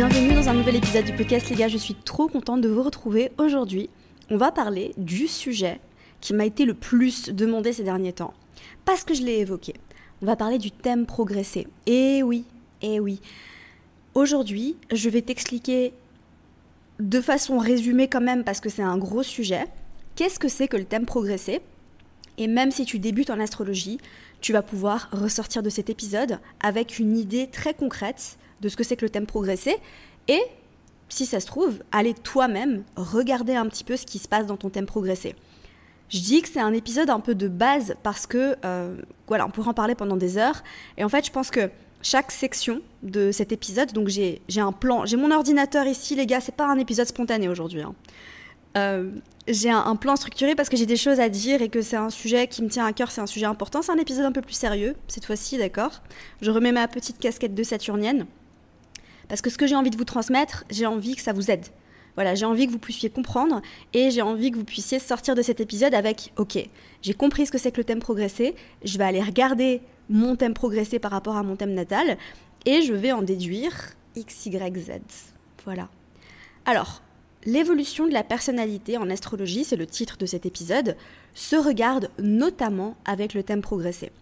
bienvenue dans un nouvel épisode du podcast les gars, je suis trop contente de vous retrouver aujourd'hui. On va parler du sujet qui m'a été le plus demandé ces derniers temps, parce que je l'ai évoqué. On va parler du thème progresser. Eh oui. Aujourd'hui, je vais t'expliquer de façon résumée quand même, parce que c'est un gros sujet, qu'est-ce que c'est que le thème progresser. Et même si tu débutes en astrologie, tu vas pouvoir ressortir de cet épisode avec une idée très concrète de ce que c'est que le thème progresser. Et, si ça se trouve, aller toi-même regarder un petit peu ce qui se passe dans ton thème progresser. Je dis que c'est un épisode un peu de base parce que, on pourrait en parler pendant des heures. Et en fait, je pense que chaque section de cet épisode, donc j'ai un plan, j'ai mon ordinateur ici, les gars, c'est pas un épisode spontané aujourd'hui, hein. J'ai un plan structuré parce que j'ai des choses à dire et que c'est un sujet qui me tient à cœur, c'est un sujet important. C'est un épisode un peu plus sérieux, cette fois-ci, d'accord ? Je remets ma petite casquette de saturnienne parce que ce que j'ai envie de vous transmettre, j'ai envie que ça vous aide. Voilà, j'ai envie que vous puissiez comprendre et j'ai envie que vous puissiez sortir de cet épisode avec « Ok, j'ai compris ce que c'est que le thème progresser, je vais aller regarder mon thème progresser par rapport à mon thème natal et je vais en déduire X, Y, Z. » Voilà. Alors, l'évolution de la personnalité en astrologie, c'est le titre de cet épisode, se regarde notamment avec le thème progresser.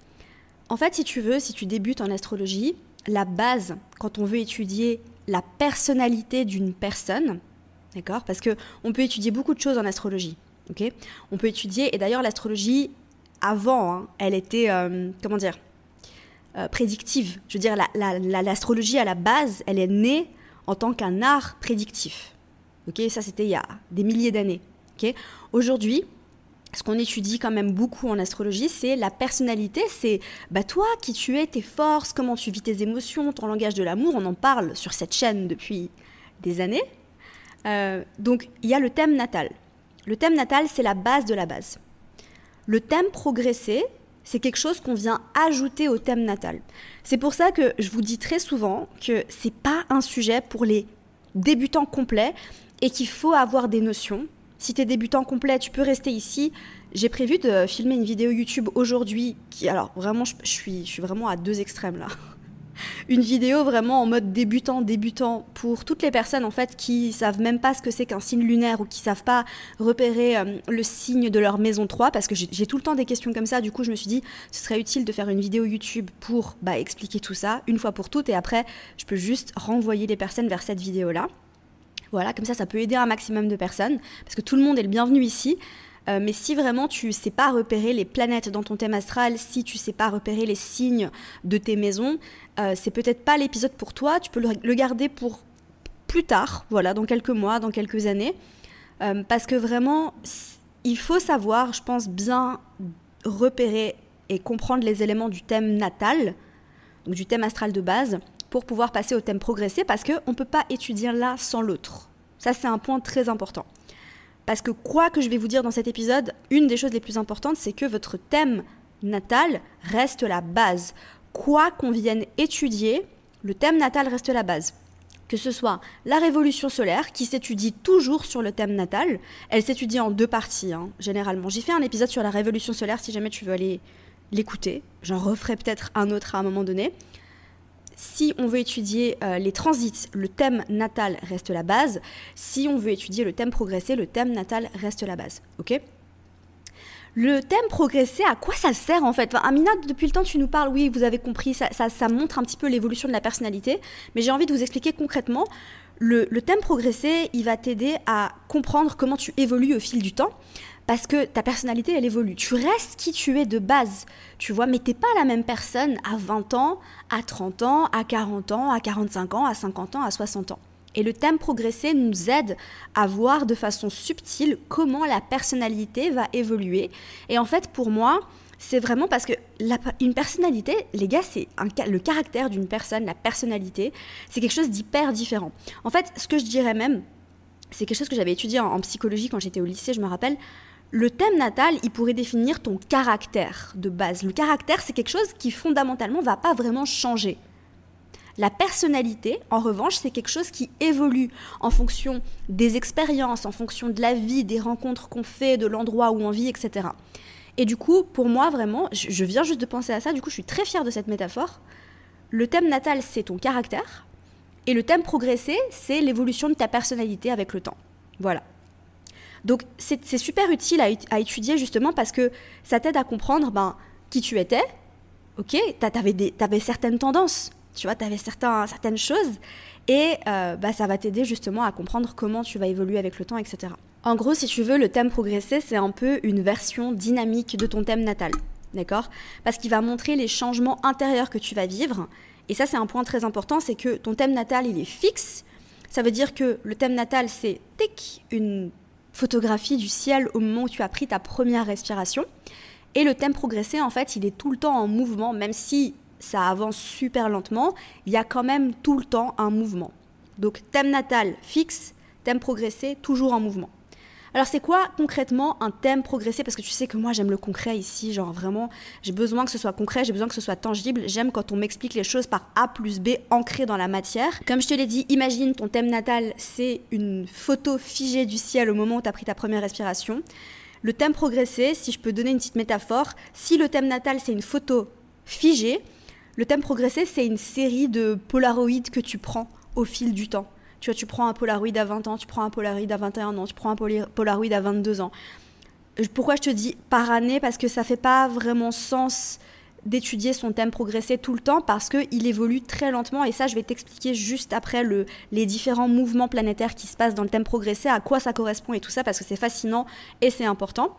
En fait, si tu débutes en astrologie, la base, quand on veut étudier la personnalité d'une personne, d'accord ? Parce qu'on peut étudier beaucoup de choses en astrologie, ok ? On peut étudier, et d'ailleurs l'astrologie, avant, elle était, prédictive. Je veux dire, l'astrologie à la base, elle est née en tant qu'un art prédictif. Okay, ça, c'était il y a des milliers d'années. Okay. Aujourd'hui, ce qu'on étudie quand même beaucoup en astrologie, c'est la personnalité. C'est toi, qui tu es, tes forces, comment tu vis tes émotions, ton langage de l'amour. On en parle sur cette chaîne depuis des années. Donc, il y a le thème natal. Le thème natal, c'est la base de la base. Le thème progresser, c'est quelque chose qu'on vient ajouter au thème natal. C'est pour ça que je vous dis très souvent que ce n'est pas un sujet pour les débutants complets, et qu'il faut avoir des notions. Si tu es débutant complet, tu peux rester ici. J'ai prévu de filmer une vidéo YouTube aujourd'hui alors vraiment, je suis vraiment à deux extrêmes là. Une vidéo vraiment en mode débutant pour toutes les personnes en fait qui savent même pas ce que c'est qu'un signe lunaire ou qui savent pas repérer le signe de leur maison 3, parce que j'ai tout le temps des questions comme ça. Du coup, je me suis dit ce serait utile de faire une vidéo YouTube pour expliquer tout ça une fois pour toutes, et après je peux juste renvoyer les personnes vers cette vidéo là. Voilà, comme ça peut aider un maximum de personnes, parce que tout le monde est le bienvenu ici. Mais si vraiment tu ne sais pas repérer les planètes dans ton thème astral, si tu ne sais pas repérer les signes de tes maisons, c'est peut-être pas l'épisode pour toi. Tu peux le garder pour plus tard, voilà, dans quelques mois, dans quelques années. Parce que vraiment, il faut savoir, je pense, bien repérer et comprendre les éléments du thème natal, donc du thème astral de base, pour pouvoir passer au thème progresser, parce qu'on ne peut pas étudier l'un sans l'autre. Ça, c'est un point très important. Parce que quoi que je vais vous dire dans cet épisode, une des choses les plus importantes, c'est que votre thème natal reste la base. Quoi qu'on vienne étudier, le thème natal reste la base. Que ce soit la révolution solaire, qui s'étudie toujours sur le thème natal, elle s'étudie en deux parties, généralement. J'ai fait un épisode sur la révolution solaire, si jamais tu veux aller l'écouter. J'en referai peut-être un autre à un moment donné. Si on veut étudier les transits, le thème natal reste la base. Si on veut étudier le thème progresser, le thème natal reste la base. Ok ? Le thème progresser, à quoi ça sert en fait ? Amina, depuis le temps tu nous parles, oui, vous avez compris, ça montre un petit peu l'évolution de la personnalité, mais j'ai envie de vous expliquer concrètement. Le thème progresser, il va t'aider à comprendre comment tu évolues au fil du temps. Parce que ta personnalité, elle évolue. Tu restes qui tu es de base, tu vois, mais t'es pas la même personne à 20 ans, à 30 ans, à 40 ans, à 45 ans, à 50 ans, à 60 ans. Et le thème progresser nous aide à voir de façon subtile comment la personnalité va évoluer. Et en fait, pour moi, c'est vraiment parce que une personnalité, les gars, c'est le caractère d'une personne, la personnalité, c'est quelque chose d'hyper différent. En fait, ce que je dirais même, c'est quelque chose que j'avais étudié en psychologie quand j'étais au lycée, je me rappelle. Le thème natal, il pourrait définir ton caractère de base. Le caractère, c'est quelque chose qui fondamentalement ne va pas vraiment changer. La personnalité, en revanche, c'est quelque chose qui évolue en fonction des expériences, en fonction de la vie, des rencontres qu'on fait, de l'endroit où on vit, etc. Et du coup, pour moi, vraiment, je viens juste de penser à ça, du coup, je suis très fière de cette métaphore. Le thème natal, c'est ton caractère. Et le thème progressé, c'est l'évolution de ta personnalité avec le temps. Voilà. Donc, c'est super utile à étudier justement parce que ça t'aide à comprendre qui tu étais. Ok, t'avais certaines tendances, tu vois, t'avais certaines choses. Et ça va t'aider justement à comprendre comment tu vas évoluer avec le temps, etc. En gros, si tu veux, le thème progressé, c'est un peu une version dynamique de ton thème natal. D'accord ? Parce qu'il va montrer les changements intérieurs que tu vas vivre. Et ça, c'est un point très important, c'est que ton thème natal, il est fixe. Ça veut dire que le thème natal, c'est une photographie du ciel au moment où tu as pris ta première respiration. Et le thème progressé, en fait, il est tout le temps en mouvement, même si ça avance super lentement, il y a quand même tout le temps un mouvement. Donc, thème natal fixe, thème progressé, toujours en mouvement. Alors, c'est quoi concrètement un thème progressé ? Parce que tu sais que moi, j'aime le concret ici, genre vraiment, j'ai besoin que ce soit concret, j'ai besoin que ce soit tangible. J'aime quand on m'explique les choses par A plus B, ancré dans la matière. Comme je te l'ai dit, imagine ton thème natal, c'est une photo figée du ciel au moment où tu as pris ta première respiration. Le thème progressé, si je peux donner une petite métaphore, si le thème natal, c'est une photo figée, le thème progressé, c'est une série de polaroïdes que tu prends au fil du temps. Tu vois, tu prends un Polaroid à 20 ans, tu prends un Polaroid à 21 ans, tu prends un Polaroid à 22 ans. Pourquoi je te dis par année ? Parce que ça ne fait pas vraiment sens d'étudier son thème progressé tout le temps parce qu'il évolue très lentement. Et ça, je vais t'expliquer juste après les différents mouvements planétaires qui se passent dans le thème progressé, à quoi ça correspond et tout ça, parce que c'est fascinant et c'est important.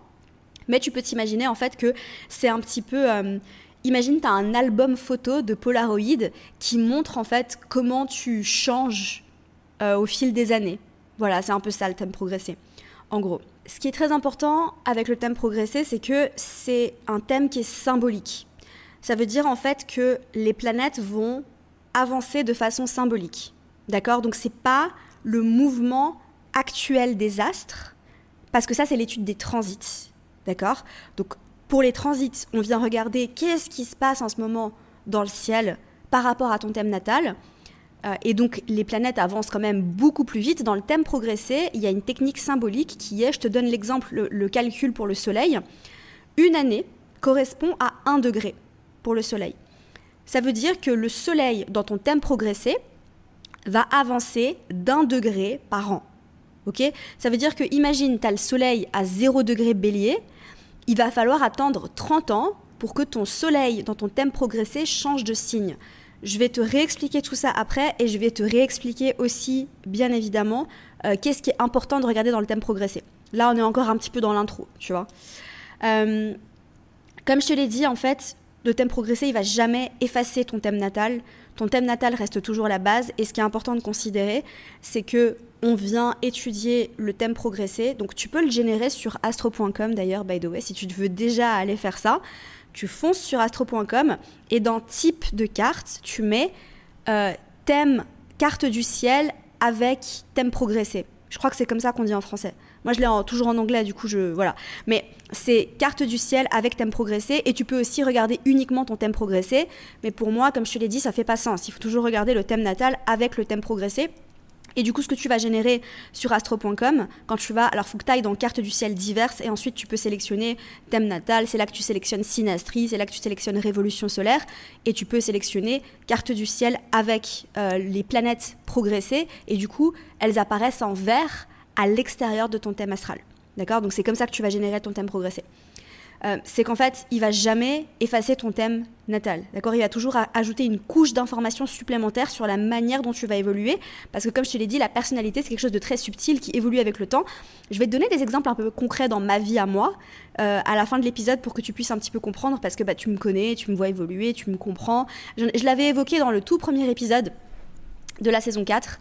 Mais tu peux t'imaginer en fait que c'est un petit peu... imagine, tu as un album photo de Polaroid qui montre en fait comment tu changes au fil des années. Voilà, c'est un peu ça le thème progressé, en gros. Ce qui est très important avec le thème progressé, c'est que c'est un thème qui est symbolique. Ça veut dire en fait que les planètes vont avancer de façon symbolique. D'accord ? Donc c'est pas le mouvement actuel des astres, parce que ça c'est l'étude des transits. D'accord ? Donc pour les transits, on vient regarder qu'est-ce qui se passe en ce moment dans le ciel par rapport à ton thème natal. Et donc, les planètes avancent quand même beaucoup plus vite. Dans le thème progressé, il y a une technique symbolique qui est, je te donne l'exemple, le calcul pour le Soleil. Une année correspond à 1 degré pour le Soleil. Ça veut dire que le Soleil, dans ton thème progressé, va avancer d'1 degré par an. Okay ? Ça veut dire que, imagine, tu as le Soleil à 0 degré Bélier, il va falloir attendre 30 ans pour que ton Soleil, dans ton thème progressé, change de signe. Je vais te réexpliquer tout ça après et je vais te réexpliquer aussi, bien évidemment, qu'est-ce qui est important de regarder dans le thème progressé. Là, on est encore un petit peu dans l'intro, tu vois. Comme je te l'ai dit, en fait, le thème progressé, il ne va jamais effacer ton thème natal. Ton thème natal reste toujours la base. Et ce qui est important de considérer, c'est qu'on vient étudier le thème progressé. Donc, tu peux le générer sur astro.com, d'ailleurs, by the way, si tu veux déjà aller faire ça. Tu fonces sur astro.com et dans type de carte, tu mets thème carte du ciel avec thème progressé. Je crois que c'est comme ça qu'on dit en français. Moi, je l'ai toujours en anglais, du coup, voilà. Mais c'est carte du ciel avec thème progressé et tu peux aussi regarder uniquement ton thème progressé. Mais pour moi, comme je te l'ai dit, ça fait pas sens. Il faut toujours regarder le thème natal avec le thème progressé. Et du coup, ce que tu vas générer sur astro.com, quand tu vas... Alors, il faut que tu ailles dans carte du ciel diverses et ensuite, tu peux sélectionner thème natal. C'est là que tu sélectionnes synastrie, c'est là que tu sélectionnes révolution solaire. Et tu peux sélectionner carte du ciel avec les planètes progressées. Et du coup, elles apparaissent en vert à l'extérieur de ton thème astral. D'accord ? Donc, c'est comme ça que tu vas générer ton thème progressé. C'est qu'en fait, il ne va jamais effacer ton thème natal. D'accord ? Il va toujours ajouter une couche d'informations supplémentaires sur la manière dont tu vas évoluer. Parce que comme je te l'ai dit, la personnalité, c'est quelque chose de très subtil qui évolue avec le temps. Je vais te donner des exemples un peu concrets dans ma vie à moi, à la fin de l'épisode, pour que tu puisses un petit peu comprendre. Parce que tu me connais, tu me vois évoluer, tu me comprends. Je l'avais évoqué dans le tout premier épisode de la saison 4,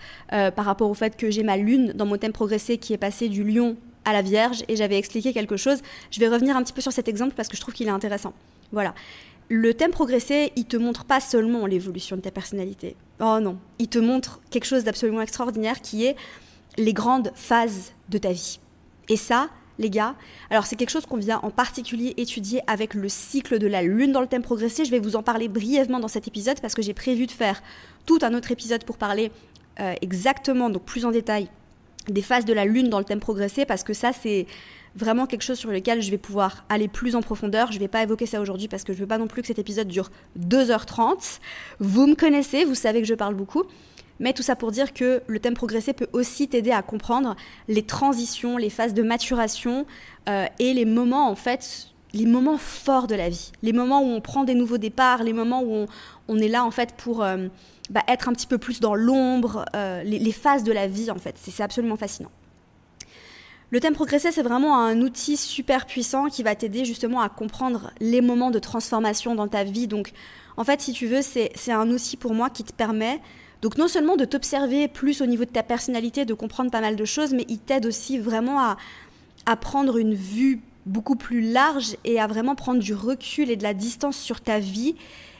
par rapport au fait que j'ai ma lune dans mon thème progressé qui est passée du lion à la Vierge, et j'avais expliqué quelque chose. Je vais revenir un petit peu sur cet exemple parce que je trouve qu'il est intéressant. Voilà. Le thème progressé, il te montre pas seulement l'évolution de ta personnalité. Oh non. Il te montre quelque chose d'absolument extraordinaire qui est les grandes phases de ta vie. Et ça, les gars, alors c'est quelque chose qu'on vient en particulier étudier avec le cycle de la lune dans le thème progressé. Je vais vous en parler brièvement dans cet épisode parce que j'ai prévu de faire tout un autre épisode pour parler exactement, donc plus en détail, des phases de la lune dans le thème progressé, parce que ça, c'est vraiment quelque chose sur lequel je vais pouvoir aller plus en profondeur. Je ne vais pas évoquer ça aujourd'hui parce que je ne veux pas non plus que cet épisode dure 2h30. Vous me connaissez, vous savez que je parle beaucoup. Mais tout ça pour dire que le thème progressé peut aussi t'aider à comprendre les transitions, les phases de maturation et les moments en fait, les moments forts de la vie, les moments où on prend des nouveaux départs, les moments où on est là en fait pour être un petit peu plus dans l'ombre, les phases de la vie en fait. C'est absolument fascinant. Le thème progressé, c'est vraiment un outil super puissant qui va t'aider justement à comprendre les moments de transformation dans ta vie. Donc en fait, si tu veux, c'est un outil pour moi qui te permet donc non seulement de t'observer plus au niveau de ta personnalité, de comprendre pas mal de choses, mais il t'aide aussi vraiment à prendre une vue beaucoup plus large et à vraiment prendre du recul et de la distance sur ta vie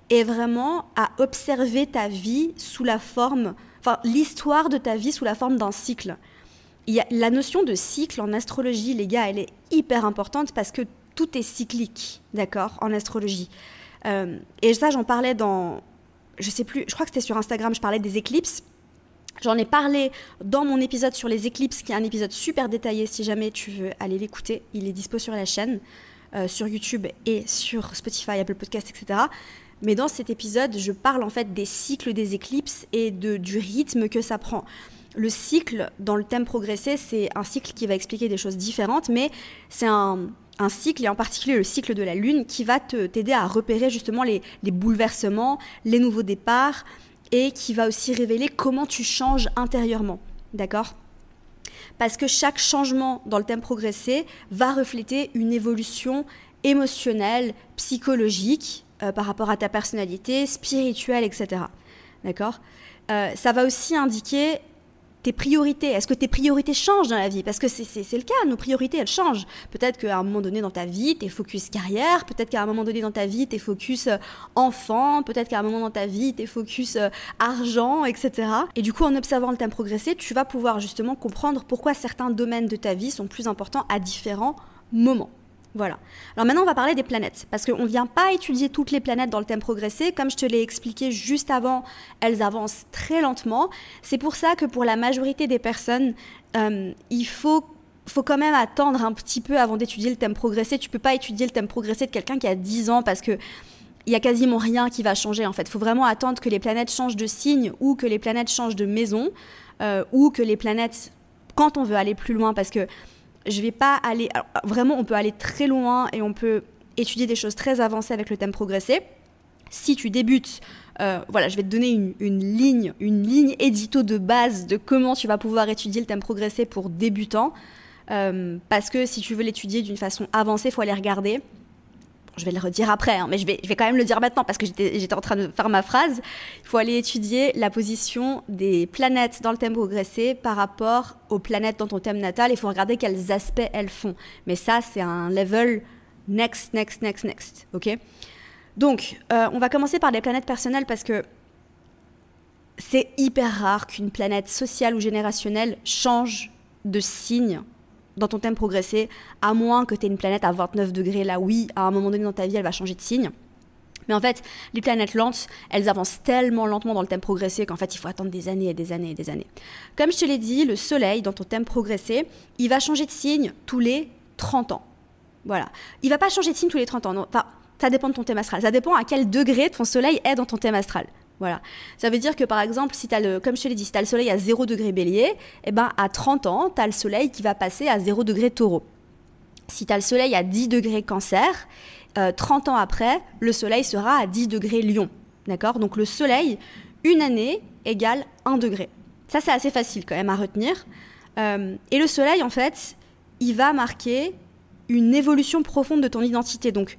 et vraiment à observer ta vie sous la forme, enfin l'histoire de ta vie sous la forme d'un cycle. La notion de cycle en astrologie, les gars, elle est hyper importante parce que tout est cyclique, d'accord, en astrologie. Et ça, j'en parlais dans, je sais plus, je crois que c'était sur Instagram, je parlais des éclipses. J'en ai parlé dans mon épisode sur les éclipses, qui est un épisode super détaillé, si jamais tu veux aller l'écouter. Il est dispo sur la chaîne, sur YouTube et sur Spotify, Apple Podcasts, etc. Mais dans cet épisode, je parle en fait des cycles des éclipses et du rythme que ça prend. Le cycle, dans le thème progressé, c'est un cycle qui va expliquer des choses différentes, mais c'est un cycle, et en particulier le cycle de la Lune, qui va t'aider à repérer justement les bouleversements, les nouveaux départs, et qui va aussi révéler comment tu changes intérieurement, d'accord ? Parce que chaque changement dans le thème progressé va refléter une évolution émotionnelle, psychologique, par rapport à ta personnalité, spirituelle, etc. D'accord ? Ça va aussi indiquer tes priorités. Est-ce que tes priorités changent dans la vie ? Parce que c'est le cas, nos priorités, elles changent. Peut-être qu'à un moment donné dans ta vie, t'es focus carrière, peut-être qu'à un moment donné dans ta vie, t'es focus enfant, peut-être qu'à un moment dans ta vie, t'es focus argent, etc. Et du coup, en observant le thème progressé, tu vas pouvoir justement comprendre pourquoi certains domaines de ta vie sont plus importants à différents moments. Voilà. Alors maintenant, on va parler des planètes, parce qu'on ne vient pas étudier toutes les planètes dans le thème progressé. Comme je te l'ai expliqué juste avant, elles avancent très lentement. C'est pour ça que pour la majorité des personnes, il faut quand même attendre un petit peu avant d'étudier le thème progressé. Tu ne peux pas étudier le thème progressé de quelqu'un qui a 10 ans, parce qu'il n'y a quasiment rien qui va changer en fait. Il faut vraiment attendre que les planètes changent de signe ou que les planètes changent de maison ou que les planètes, quand on veut aller plus loin, parce que je vais pas aller... Alors, vraiment, on peut aller très loin et on peut étudier des choses très avancées avec le thème progressé. Si tu débutes, voilà, je vais te donner une ligne édito de base de comment tu vas pouvoir étudier le thème progressé pour débutants. Parce que si tu veux l'étudier d'une façon avancée, il faut aller regarder. Je vais le redire après, hein, mais je vais quand même le dire maintenant parce que j'étais en train de faire ma phrase. Il faut aller étudier la position des planètes dans le thème progressé par rapport aux planètes dans ton thème natal. Il faut regarder quels aspects elles font. Mais ça, c'est un level next, ok ? Donc, on va commencer par les planètes personnelles parce que c'est hyper rare qu'une planète sociale ou générationnelle change de signe dans ton thème progressé, à moins que tu aies une planète à 29 degrés. Là, oui, à un moment donné dans ta vie, elle va changer de signe. Mais en fait, les planètes lentes, elles avancent tellement lentement dans le thème progressé qu'en fait, il faut attendre des années et des années et des années. Comme je te l'ai dit, le soleil, dans ton thème progressé, il va changer de signe tous les 30 ans. Voilà. Il va pas changer de signe tous les 30 ans. Non. Enfin, ça dépend de ton thème astral. Ça dépend à quel degré ton soleil est dans ton thème astral. Voilà. Ça veut dire que par exemple, si comme je te l'ai dit, si tu as le soleil à 0 degré bélier, eh ben, à 30 ans, tu as le soleil qui va passer à 0 degré taureau. Si tu as le soleil à 10 degrés cancer, 30 ans après, le soleil sera à 10 degrés lion. D'accord ? Donc le soleil, une année égale 1 degré. Ça, c'est assez facile quand même à retenir. Et le soleil, en fait, il va marquer une évolution profonde de ton identité. Donc,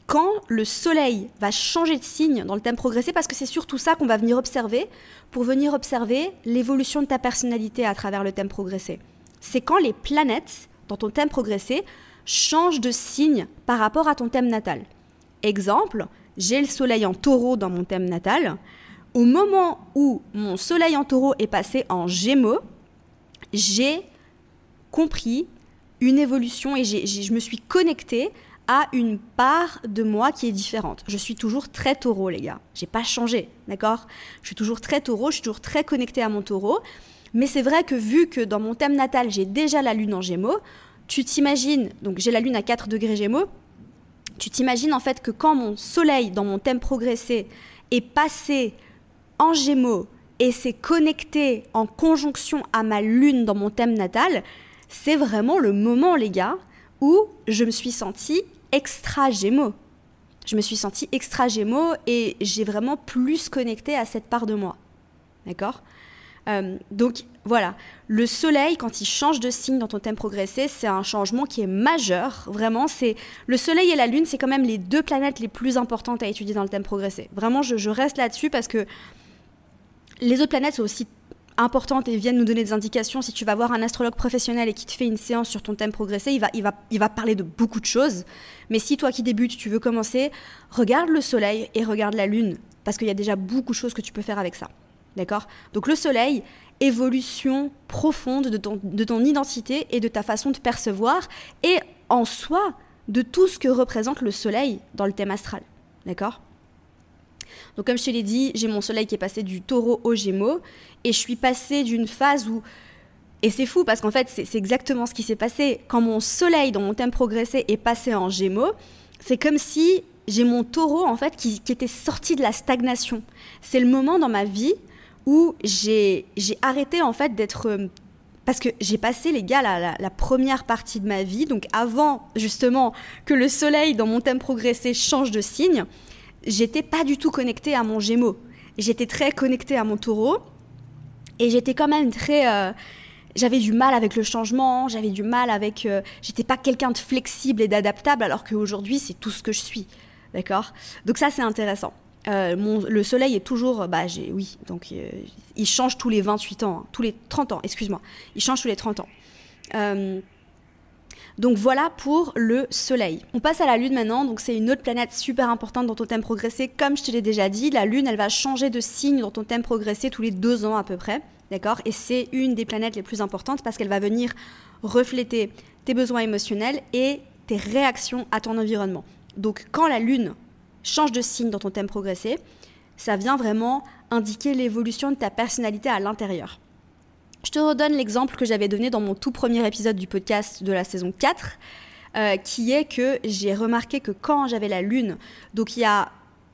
quand le soleil va changer de signe dans le thème progressé, parce que c'est surtout ça qu'on va venir observer, pour venir observer l'évolution de ta personnalité à travers le thème progressé. C'est quand les planètes, dans ton thème progressé, changent de signe par rapport à ton thème natal. Exemple, j'ai le soleil en taureau dans mon thème natal. Au moment où mon soleil en taureau est passé en gémeaux, j'ai compris une évolution et je me suis connectée à une part de moi qui est différente. Je suis toujours très taureau, les gars. J'ai pas changé, d'accord ? Je suis toujours très taureau, je suis toujours très connectée à mon taureau. Mais c'est vrai que vu que dans mon thème natal, j'ai déjà la lune en gémeaux, tu t'imagines, donc j'ai la lune à 4 degrés gémeaux, tu t'imagines en fait que quand mon soleil dans mon thème progressé est passé en gémeaux et c'est connecté en conjonction à ma lune dans mon thème natal. C'est vraiment le moment, les gars, où je me suis sentie extra Gémeaux. Je me suis sentie extra Gémeaux et j'ai vraiment plus connecté à cette part de moi. D'accord ? Donc voilà, le soleil, quand il change de signe dans ton thème progressé, c'est un changement qui est majeur. Vraiment, c'est le soleil et la lune, c'est quand même les 2 planètes les plus importantes à étudier dans le thème progressé. Vraiment, je reste là-dessus parce que les autres planètes sont aussi importantes et viennent nous donner des indications. Si tu vas voir un astrologue professionnel et qui te fait une séance sur ton thème progressé, il va parler de beaucoup de choses. Mais si toi qui débutes, tu veux commencer, regarde le soleil et regarde la lune, parce qu'il y a déjà beaucoup de choses que tu peux faire avec ça. D'accord ? Donc le soleil, évolution profonde de ton identité et de ta façon de percevoir, et en soi, de tout ce que représente le soleil dans le thème astral. D'accord ? Donc comme je te l'ai dit, j'ai mon soleil qui est passé du taureau au gémeaux, et je suis passée d'une phase où... Et c'est fou parce qu'en fait, c'est exactement ce qui s'est passé. Quand mon soleil dans mon thème progressé est passé en gémeaux, c'est comme si j'ai mon taureau en fait qui était sorti de la stagnation. C'est le moment dans ma vie où j'ai arrêté en fait d'être... Parce que j'ai passé, les gars, la première partie de ma vie, donc avant justement que le soleil dans mon thème progressé change de signe, j'étais pas du tout connectée à mon gémeaux. J'étais très connectée à mon taureau et j'étais quand même très... j'avais du mal avec le changement, j'avais du mal avec... j'étais pas quelqu'un de flexible et d'adaptable alors qu'aujourd'hui, c'est tout ce que je suis. D'accord ? Donc ça, c'est intéressant. Le soleil est toujours... il change tous les 28 ans, tous les 30 ans, excuse-moi. Il change tous les 30 ans. Donc voilà pour le soleil. On passe à la lune maintenant, donc c'est une autre planète super importante dans ton thème progressé. Comme je te l'ai déjà dit, la lune, elle va changer de signe dans ton thème progressé tous les 2 ans à peu près. D'accord ? Et c'est une des planètes les plus importantes parce qu'elle va venir refléter tes besoins émotionnels et tes réactions à ton environnement. Donc quand la lune change de signe dans ton thème progressé, ça vient vraiment indiquer l'évolution de ta personnalité à l'intérieur. Je te redonne l'exemple que j'avais donné dans mon tout premier épisode du podcast de la saison 4, qui est que j'ai remarqué que quand j'avais la lune, donc il y a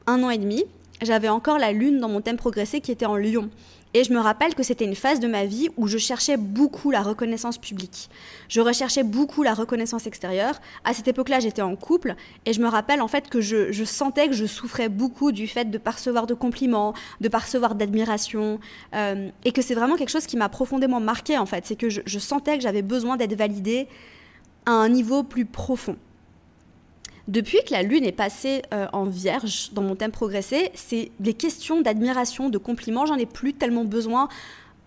1 an et demi, j'avais encore la lune dans mon thème progressé qui était en Lion. Et je me rappelle que c'était une phase de ma vie où je cherchais beaucoup la reconnaissance publique. Je recherchais beaucoup la reconnaissance extérieure. À cette époque-là, j'étais en couple et je me rappelle en fait que je sentais que je souffrais beaucoup du fait de ne pas recevoir de compliments, de ne pas recevoir d'admiration et que c'est vraiment quelque chose qui m'a profondément marquée en fait. C'est que je sentais que j'avais besoin d'être validée à un niveau plus profond. Depuis que la lune est passée en vierge dans mon thème progressé, c'est des questions d'admiration, de compliments, j'en ai plus tellement besoin.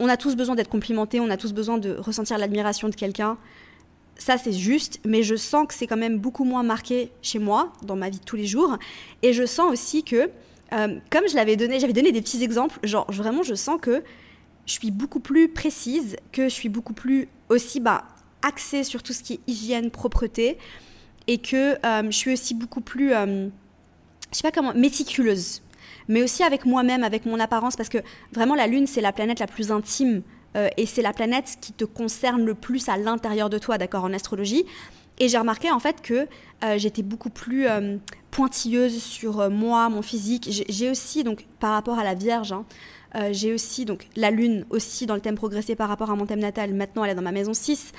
On a tous besoin d'être complimentés, on a tous besoin de ressentir l'admiration de quelqu'un. Ça, c'est juste, mais je sens que c'est quand même beaucoup moins marqué chez moi, dans ma vie de tous les jours. Et je sens aussi que, comme j'avais donné des petits exemples, genre vraiment, je sens que je suis beaucoup plus précise, que je suis beaucoup plus aussi axée sur tout ce qui est hygiène, propreté, et que je suis aussi beaucoup plus, méticuleuse, mais aussi avec moi-même, avec mon apparence, parce que vraiment la lune, c'est la planète la plus intime et c'est la planète qui te concerne le plus à l'intérieur de toi, d'accord, en astrologie. Et j'ai remarqué en fait que j'étais beaucoup plus pointilleuse sur moi, mon physique. J'ai aussi, donc par rapport à la Vierge, j'ai aussi donc la lune aussi dans le thème progressé par rapport à mon thème natal. Maintenant, elle est dans ma maison 6.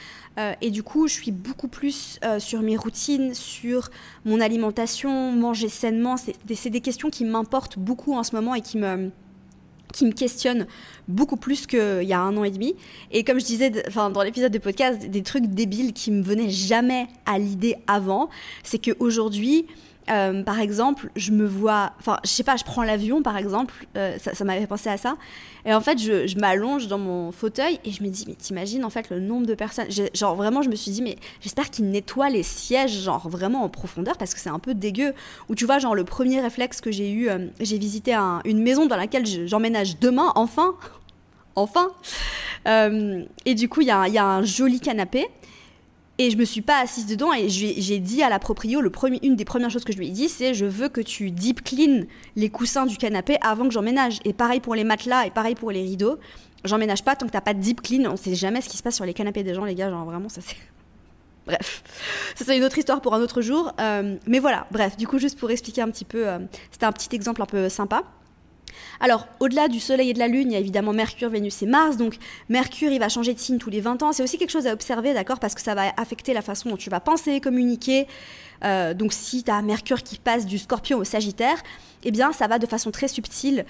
Et du coup, je suis beaucoup plus sur mes routines, sur mon alimentation, manger sainement. C'est des questions qui m'importent beaucoup en ce moment et qui me questionnent beaucoup plus qu'il y a 1 an et demi. Et comme je disais dans l'épisode de podcast, des trucs débiles qui me venaient jamais à l'idée avant, c'est qu'aujourd'hui... par exemple, je prends l'avion par exemple, ça m'avait fait penser à ça, et en fait je m'allonge dans mon fauteuil et je me dis mais t'imagines en fait le nombre de personnes, genre vraiment je me suis dit mais j'espère qu'ils nettoient les sièges genre vraiment en profondeur parce que c'est un peu dégueu, ou tu vois genre le premier réflexe que j'ai eu, j'ai visité une maison dans laquelle j'emménage demain, enfin, et du coup il y a un joli canapé. Et je me suis pas assise dedans et j'ai dit à la proprio, une des premières choses que je lui ai dit, c'est je veux que tu deep clean les coussins du canapé avant que j'emménage. Et pareil pour les matelas et pareil pour les rideaux. J'emménage pas tant que t'as pas de deep clean. On sait jamais ce qui se passe sur les canapés des gens, les gars. Genre vraiment, ça c'est... Bref, ça c'est une autre histoire pour un autre jour. Mais voilà, bref, du coup juste pour expliquer un petit peu, c'était un petit exemple un peu sympa. Alors, au-delà du Soleil et de la Lune, il y a évidemment Mercure, Vénus et Mars. Donc, Mercure, il va changer de signe tous les 20 ans. C'est aussi quelque chose à observer, d'accord, parce que ça va affecter la façon dont tu vas penser, communiquer. Donc, si tu as Mercure qui passe du Scorpion au Sagittaire, eh bien, ça va de façon très subtile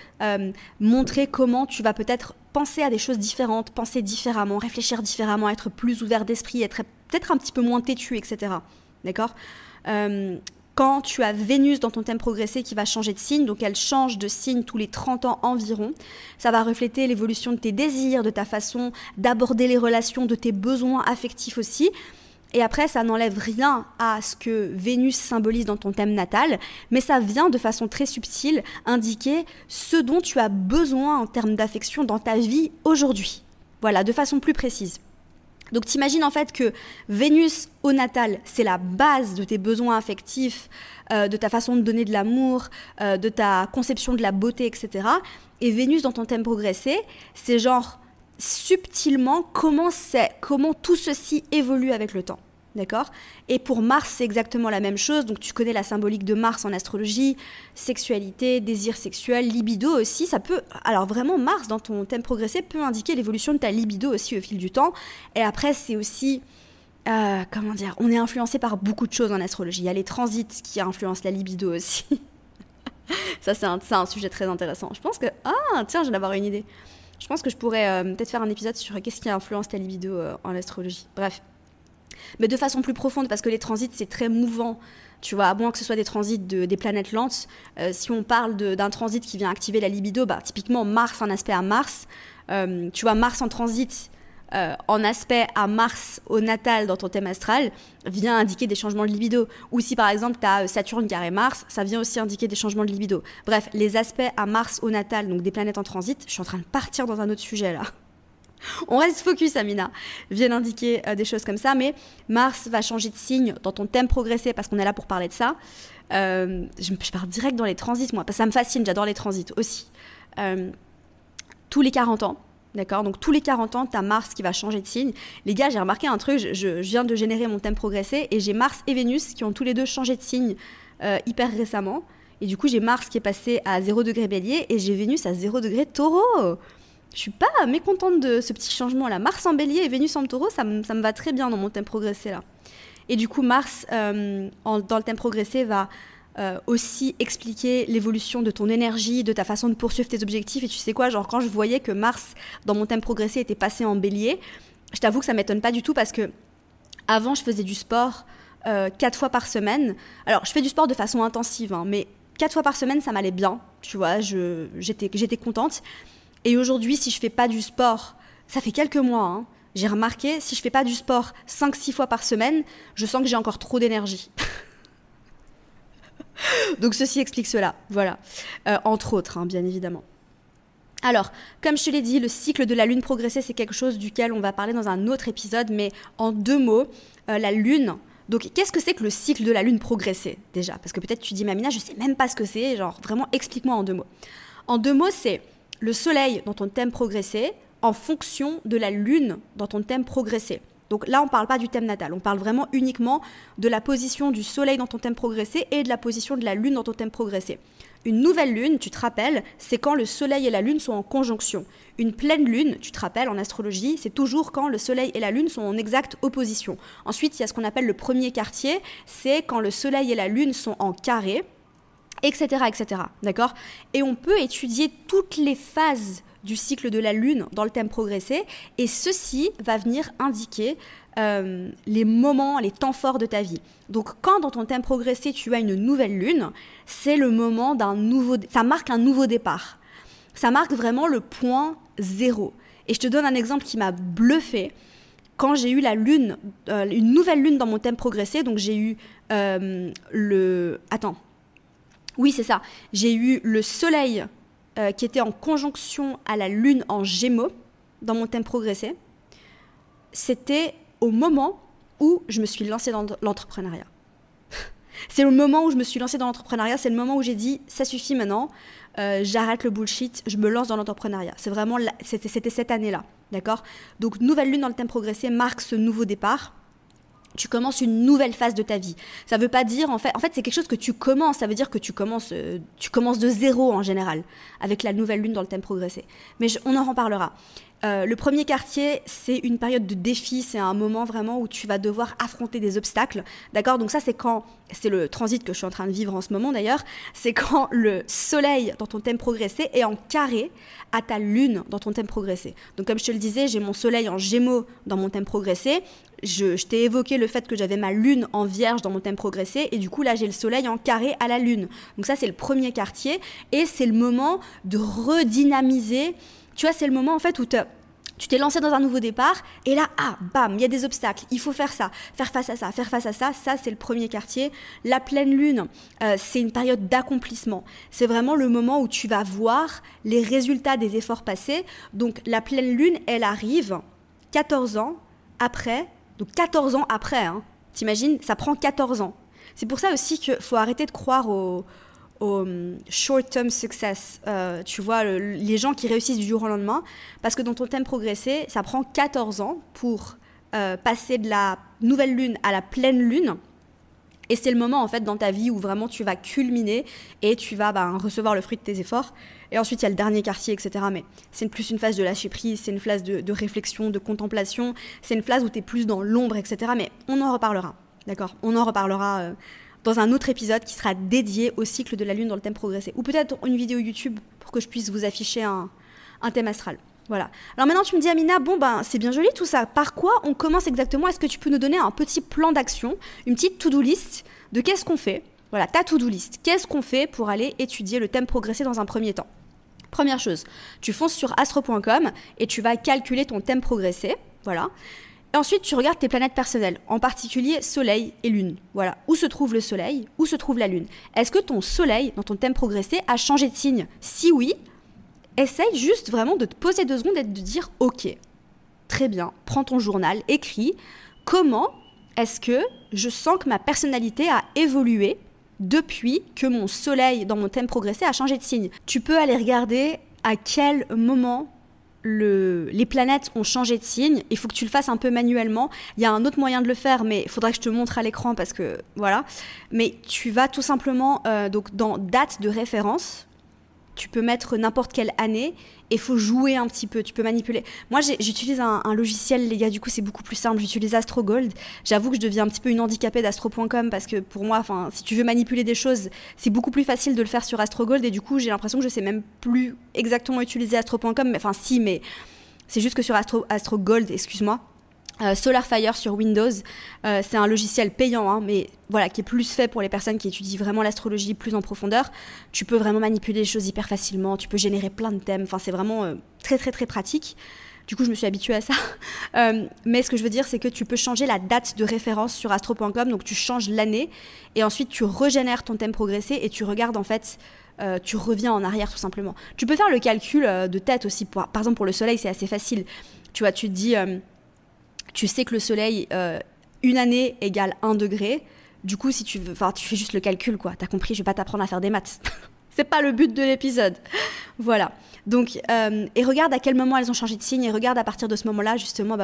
montrer comment tu vas peut-être penser à des choses différentes, penser différemment, réfléchir différemment, être plus ouvert d'esprit, être peut-être un petit peu moins têtu, etc. D'accord ? Quand tu as Vénus dans ton thème progressé qui va changer de signe, donc elle change de signe tous les 30 ans environ, ça va refléter l'évolution de tes désirs, de ta façon d'aborder les relations, de tes besoins affectifs aussi. Et après, ça n'enlève rien à ce que Vénus symbolise dans ton thème natal, mais ça vient de façon très subtile indiquer ce dont tu as besoin en termes d'affection dans ta vie aujourd'hui. Voilà, de façon plus précise. Donc t'imagines en fait que Vénus au natal, c'est la base de tes besoins affectifs, de ta façon de donner de l'amour, de ta conception de la beauté, etc. Et Vénus dans ton thème progressé, c'est genre subtilement comment tout ceci évolue avec le temps. D'accord ? Et pour Mars, c'est exactement la même chose. Donc, tu connais la symbolique de Mars en astrologie, sexualité, désir sexuel, libido aussi. Ça peut... Alors, vraiment, Mars, dans ton thème progressé, peut indiquer l'évolution de ta libido aussi au fil du temps. Et après, c'est aussi... comment dire ? On est influencé par beaucoup de choses en astrologie. Il y a les transits qui influencent la libido aussi. Ça, c'est un sujet très intéressant. Je pense que... Ah, tiens, je viens d'avoir une idée. Je pense que je pourrais peut-être faire un épisode sur qu'est-ce qui influence ta libido en astrologie. Bref. Mais de façon plus profonde, parce que les transits, c'est très mouvant. Tu vois, à moins que ce soit des transits des planètes lentes. Si on parle d'un transit qui vient activer la libido, bah, typiquement Mars en aspect à Mars. Tu vois, Mars en transit en aspect à Mars au natal dans ton thème astral vient indiquer des changements de libido. Ou si par exemple tu as Saturne carré Mars, ça vient aussi indiquer des changements de libido. Bref, les aspects à Mars au natal, donc des planètes en transit, je suis en train de partir dans un autre sujet là. On reste focus, Amina, viennent indiquer des choses comme ça, mais Mars va changer de signe dans ton thème progressé parce qu'on est là pour parler de ça. Je pars direct dans les transits, moi, parce que ça me fascine, j'adore les transits aussi. Tous les 40 ans, d'accord ? Donc tous les 40 ans, tu as Mars qui va changer de signe. Les gars, j'ai remarqué un truc, je viens de générer mon thème progressé et j'ai Mars et Vénus qui ont tous les deux changé de signe hyper récemment. Et du coup, j'ai Mars qui est passé à 0 degré Bélier et j'ai Vénus à 0 degré Taureau. Je suis pas mécontente de ce petit changement-là. Mars en Bélier et Vénus en Taureau, ça me va très bien dans mon thème progressé là. Et du coup, Mars dans le thème progressé va aussi expliquer l'évolution de ton énergie, de ta façon de poursuivre tes objectifs. Et tu sais quoi, genre quand je voyais que Mars dans mon thème progressé était passé en Bélier, je t'avoue que ça m'étonne pas du tout parce que avant je faisais du sport 4 fois par semaine. Alors je fais du sport de façon intensive, hein, mais 4 fois par semaine ça m'allait bien, tu vois, j'étais contente. Et aujourd'hui, si je fais pas du sport, ça fait quelques mois, hein, j'ai remarqué, si je fais pas du sport 5-6 fois par semaine, je sens que j'ai encore trop d'énergie. Donc ceci explique cela, voilà. Entre autres, hein, bien évidemment. Alors, comme je te l'ai dit, le cycle de la Lune progressée, c'est quelque chose duquel on va parler dans un autre épisode, mais en 2 mots, la Lune... Donc, qu'est-ce que c'est que le cycle de la Lune progressée, déjà ? Parce que peut-être tu dis, Mamina, je sais même pas ce que c'est, genre vraiment, explique-moi en 2 mots. En 2 mots, c'est le soleil dans ton thème progressé en fonction de la lune dans ton thème progressé. Donc là, on ne parle pas du thème natal, on parle vraiment uniquement de la position du soleil dans ton thème progressé et de la position de la lune dans ton thème progressé. Une nouvelle lune, tu te rappelles, c'est quand le soleil et la lune sont en conjonction. Une pleine lune, tu te rappelles, en astrologie, c'est toujours quand le soleil et la lune sont en exacte opposition. Ensuite, il y a ce qu'on appelle le premier quartier, c'est quand le soleil et la lune sont en carré, etc., etc. D'accord ? Et on peut étudier toutes les phases du cycle de la Lune dans le thème progressé, et ceci va venir indiquer les moments, les temps forts de ta vie. Donc quand dans ton thème progressé, tu as une nouvelle Lune, c'est le moment ça marque un nouveau départ. Ça marque vraiment le point 0. Et je te donne un exemple qui m'a bluffé. Quand j'ai eu la Lune, une nouvelle Lune dans mon thème progressé, donc j'ai eu Oui, c'est ça. J'ai eu le soleil qui était en conjonction à la lune en Gémeaux dans mon thème progressé. C'était au moment où je me suis lancée dans l'entrepreneuriat. C'est le moment où je me suis lancée dans l'entrepreneuriat, c'est le moment où j'ai dit « ça suffit maintenant, j'arrête le bullshit, je me lance dans l'entrepreneuriat ». C'est vraiment, c'était cette année-là, d'accord ? Donc, nouvelle lune dans le thème progressé marque ce nouveau départ. tu commences une nouvelle phase de ta vie. Ça veut pas dire, en fait c'est quelque chose que tu commences, ça veut dire que tu commences de zéro en général, avec la nouvelle lune dans le thème progressé. Mais on en reparlera. Le premier quartier, c'est une période de défi, c'est un moment vraiment où tu vas devoir affronter des obstacles, d'accord? Donc ça, c'est le transit que je suis en train de vivre en ce moment d'ailleurs, c'est quand le soleil dans ton thème progressé est en carré à ta lune dans ton thème progressé. Donc comme je te le disais, j'ai mon soleil en gémeaux dans mon thème progressé, je t'ai évoqué le fait que j'avais ma lune en vierge dans mon thème progressé, et du coup là j'ai le soleil en carré à la lune. Donc ça c'est le premier quartier, et c'est le moment de redynamiser. Tu vois, c'est le moment en fait où tu t'es lancé dans un nouveau départ, et là, bam, il y a des obstacles, il faut faire ça, faire face à ça, faire face à ça. Ça, c'est le premier quartier. La pleine lune, c'est une période d'accomplissement. C'est vraiment le moment où tu vas voir les résultats des efforts passés. Donc, la pleine lune, elle arrive 14 ans après. Donc, 14 ans après, hein. T'imagines, ça prend 14 ans. C'est pour ça aussi qu'il faut arrêter de croire au short-term success, tu vois, les gens qui réussissent du jour au lendemain, parce que dans ton thème progressé, ça prend 14 ans pour passer de la nouvelle lune à la pleine lune, et c'est le moment en fait dans ta vie où vraiment tu vas culminer et tu vas recevoir le fruit de tes efforts. Et ensuite il y a le dernier quartier, etc. Mais c'est plus une phase de lâcher prise, c'est une phase de réflexion, de contemplation, c'est une phase où tu es plus dans l'ombre, etc. Mais on en reparlera, d'accord? On en reparlera dans un autre épisode qui sera dédié au cycle de la lune dans le thème progressé. Ou peut-être une vidéo YouTube pour que je puisse vous afficher un thème astral. Voilà. Alors maintenant, tu me dis, Amina, c'est bien joli tout ça. Par quoi on commence exactement? Est-ce que tu peux nous donner un petit plan d'action, une petite to-do list de qu'est-ce qu'on fait? Voilà, ta to-do list. Qu'est-ce qu'on fait pour aller étudier le thème progressé dans un premier temps? Première chose, tu fonces sur astro.com et tu vas calculer ton thème progressé. Voilà. Et ensuite, tu regardes tes planètes personnelles, en particulier Soleil et Lune. Voilà, où se trouve le Soleil, où se trouve la Lune. Est-ce que ton Soleil, dans ton thème progressé, a changé de signe? Si oui, essaye juste vraiment de te poser 2 secondes et de dire « Ok, très bien, prends ton journal, écris. Comment est-ce que je sens que ma personnalité a évolué depuis que mon Soleil, dans mon thème progressé, a changé de signe ?» Tu peux aller regarder à quel moment les planètes ont changé de signe. Il faut que tu le fasses un peu manuellement. Il y a un autre moyen de le faire, mais il faudra que je te montre à l'écran parce que voilà. Mais tu vas tout simplement donc dans date de référence. Tu peux mettre n'importe quelle année et il faut jouer un petit peu, tu peux manipuler. Moi, j'utilise un logiciel, les gars, du coup, c'est beaucoup plus simple. J'utilise AstroGold. J'avoue que je deviens un petit peu une handicapée d'astro.com parce que pour moi, si tu veux manipuler des choses, c'est beaucoup plus facile de le faire sur AstroGold et du coup, j'ai l'impression que je sais même plus exactement utiliser astro.com. Mais c'est juste que sur AstroGold, excuse-moi, SolarFire sur Windows, c'est un logiciel payant, hein, mais voilà, qui est plus fait pour les personnes qui étudient vraiment l'astrologie plus en profondeur. Tu peux vraiment manipuler les choses hyper facilement, tu peux générer plein de thèmes, c'est vraiment très très très pratique. Du coup, je me suis habituée à ça. Mais ce que je veux dire, c'est que tu peux changer la date de référence sur astro.com, donc tu changes l'année, et ensuite tu régénères ton thème progressé, et tu regardes en fait, tu reviens en arrière tout simplement. Tu peux faire le calcul de tête aussi, par exemple pour le soleil, c'est assez facile. Tu vois, tu te dis... tu sais que le soleil, une année égale 1 degré. Du coup, si tu veux, tu fais juste le calcul, quoi. T'as compris, je vais pas t'apprendre à faire des maths. C'est pas le but de l'épisode. Voilà. Donc, et regarde à quel moment elles ont changé de signe, et regarde à partir de ce moment-là, justement,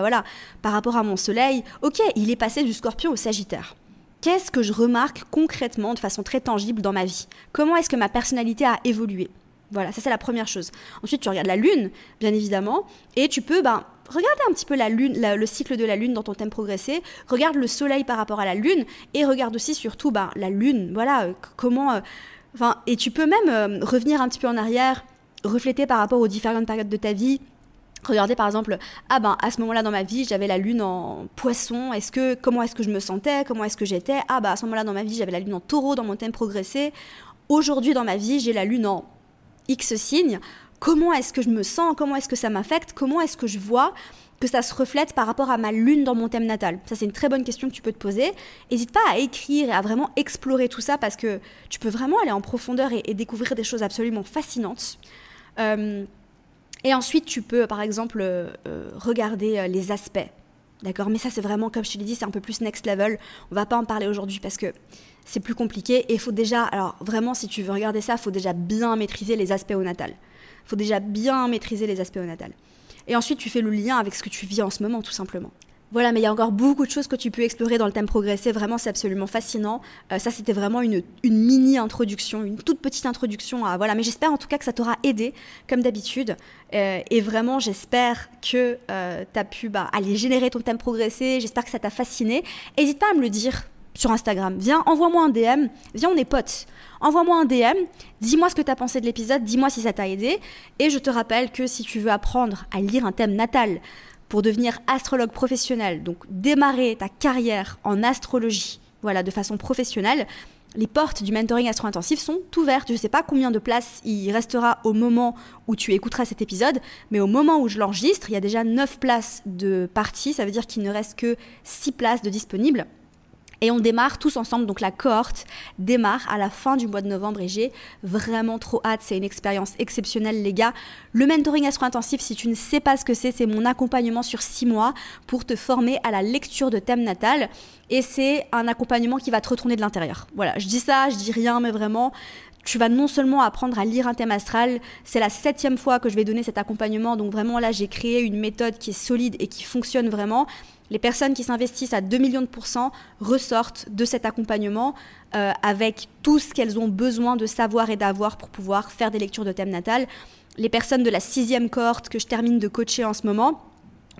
par rapport à mon soleil, ok, il est passé du Scorpion au Sagittaire. Qu'est-ce que je remarque concrètement, de façon très tangible dans ma vie? Comment est-ce que ma personnalité a évolué? Voilà, ça c'est la première chose. Ensuite, tu regardes la Lune, bien évidemment, et tu peux, regarde un petit peu la Lune, le cycle de la Lune dans ton thème progressé, regarde le Soleil par rapport à la Lune, et regarde aussi surtout la Lune, voilà, comment... et tu peux même revenir un petit peu en arrière, refléter par rapport aux différentes périodes de ta vie, regarder par exemple, à ce moment-là dans ma vie, j'avais la Lune en Poisson, comment est-ce que je me sentais, comment est-ce que j'étais, à ce moment-là dans ma vie, j'avais la Lune en Taureau dans mon thème progressé, aujourd'hui dans ma vie, j'ai la Lune en X signe. Comment est-ce que je me sens? Comment est-ce que ça m'affecte? Comment est-ce que je vois que ça se reflète par rapport à ma lune dans mon thème natal? Ça, c'est une très bonne question que tu peux te poser. N'hésite pas à écrire et à vraiment explorer tout ça parce que tu peux vraiment aller en profondeur et découvrir des choses absolument fascinantes. Et ensuite, tu peux, par exemple, regarder les aspects. D'accord? Mais ça, c'est vraiment, comme je te l'ai dit, c'est un peu plus next level. On ne va pas en parler aujourd'hui parce que c'est plus compliqué. Et il faut déjà, alors vraiment, si tu veux regarder ça, il faut déjà bien maîtriser les aspects au natal. Il faut déjà bien maîtriser les aspects au natal. Et ensuite, tu fais le lien avec ce que tu vis en ce moment, tout simplement. Voilà, mais il y a encore beaucoup de choses que tu peux explorer dans le thème progressé. Vraiment, c'est absolument fascinant. Ça, c'était vraiment une mini-introduction, une toute petite introduction à... Voilà, mais j'espère en tout cas que ça t'aura aidé, comme d'habitude. Et vraiment, j'espère que tu as pu aller générer ton thème progressé. J'espère que ça t'a fasciné. N'hésite pas à me le dire sur Instagram. Viens, envoie-moi un DM. Viens, on est potes. Envoie-moi un DM. Dis-moi ce que tu as pensé de l'épisode. Dis-moi si ça t'a aidé. Et je te rappelle que si tu veux apprendre à lire un thème natal pour devenir astrologue professionnel, donc démarrer ta carrière en astrologie, voilà, de façon professionnelle, les portes du mentoring astro-intensif sont ouvertes. Je ne sais pas combien de places il restera au moment où tu écouteras cet épisode, mais au moment où je l'enregistre, il y a déjà 9 places de parties, ça veut dire qu'il ne reste que 6 places de disponibles. Et on démarre tous ensemble, donc la cohorte démarre à la fin du mois de novembre et j'ai vraiment trop hâte, c'est une expérience exceptionnelle les gars. Le mentoring astro-intensif, si tu ne sais pas ce que c'est mon accompagnement sur 6 mois pour te former à la lecture de thème natal et c'est un accompagnement qui va te retourner de l'intérieur. Voilà, je dis ça, je dis rien, mais vraiment... Tu vas non seulement apprendre à lire un thème astral, c'est la 7e fois que je vais donner cet accompagnement, donc vraiment là j'ai créé une méthode qui est solide et qui fonctionne vraiment. Les personnes qui s'investissent à 2 millions de % ressortent de cet accompagnement avec tout ce qu'elles ont besoin de savoir et d'avoir pour pouvoir faire des lectures de thème natal. Les personnes de la 6e cohorte que je termine de coacher en ce moment,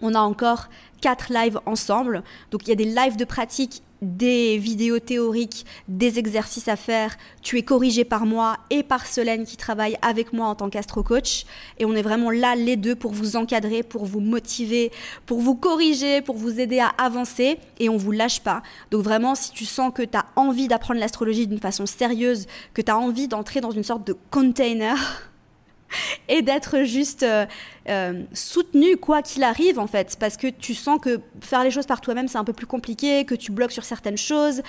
on a encore 4 lives ensemble. Donc il y a des lives de pratique, des vidéos théoriques, des exercices à faire. Tu es corrigé par moi et par Solène qui travaille avec moi en tant qu'astro-coach. Et on est vraiment là les deux pour vous encadrer, pour vous motiver, pour vous corriger, pour vous aider à avancer. Et on ne vous lâche pas. Donc vraiment, si tu sens que tu as envie d'apprendre l'astrologie d'une façon sérieuse, que tu as envie d'entrer dans une sorte de container... et d'être juste soutenu quoi qu'il arrive en fait, parce que tu sens que faire les choses par toi-même c'est un peu plus compliqué, que tu bloques sur certaines choses,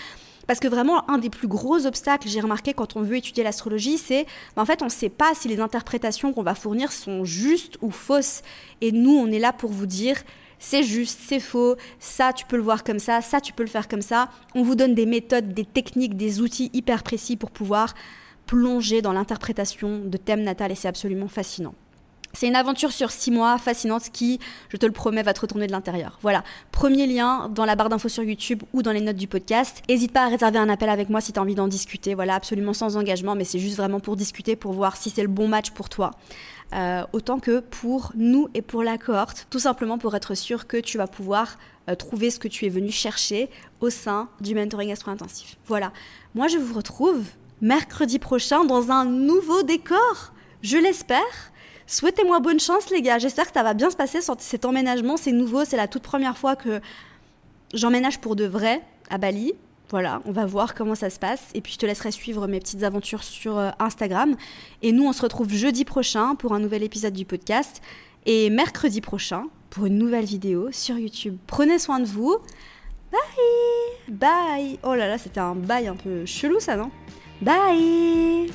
parce que vraiment un des plus gros obstacles j'ai remarqué quand on veut étudier l'astrologie c'est en fait on ne sait pas si les interprétations qu'on va fournir sont justes ou fausses et nous on est là pour vous dire c'est juste, c'est faux, ça tu peux le voir comme ça tu peux le faire comme ça, on vous donne des méthodes, des techniques, des outils hyper précis pour pouvoir plonger dans l'interprétation de thème natal et c'est absolument fascinant. C'est une aventure sur 6 mois fascinante qui, je te le promets, va te retourner de l'intérieur. Voilà, premier lien dans la barre d'infos sur YouTube ou dans les notes du podcast. N'hésite pas à réserver un appel avec moi si tu as envie d'en discuter. Voilà, absolument sans engagement, mais c'est juste vraiment pour discuter, pour voir si c'est le bon match pour toi. Autant que pour nous et pour la cohorte, tout simplement pour être sûr que tu vas pouvoir trouver ce que tu es venu chercher au sein du mentoring astro-intensif. Voilà, moi je vous retrouve mercredi prochain dans un nouveau décor, je l'espère. Souhaitez-moi bonne chance les gars, j'espère que ça va bien se passer cet emménagement, c'est nouveau, c'est la toute première fois que j'emménage pour de vrai à Bali. Voilà, on va voir comment ça se passe et puis je te laisserai suivre mes petites aventures sur Instagram. Et nous on se retrouve jeudi prochain pour un nouvel épisode du podcast et mercredi prochain pour une nouvelle vidéo sur YouTube. Prenez soin de vous, bye. Bye. Oh là là, c'était un bye un peu chelou ça non? Bye!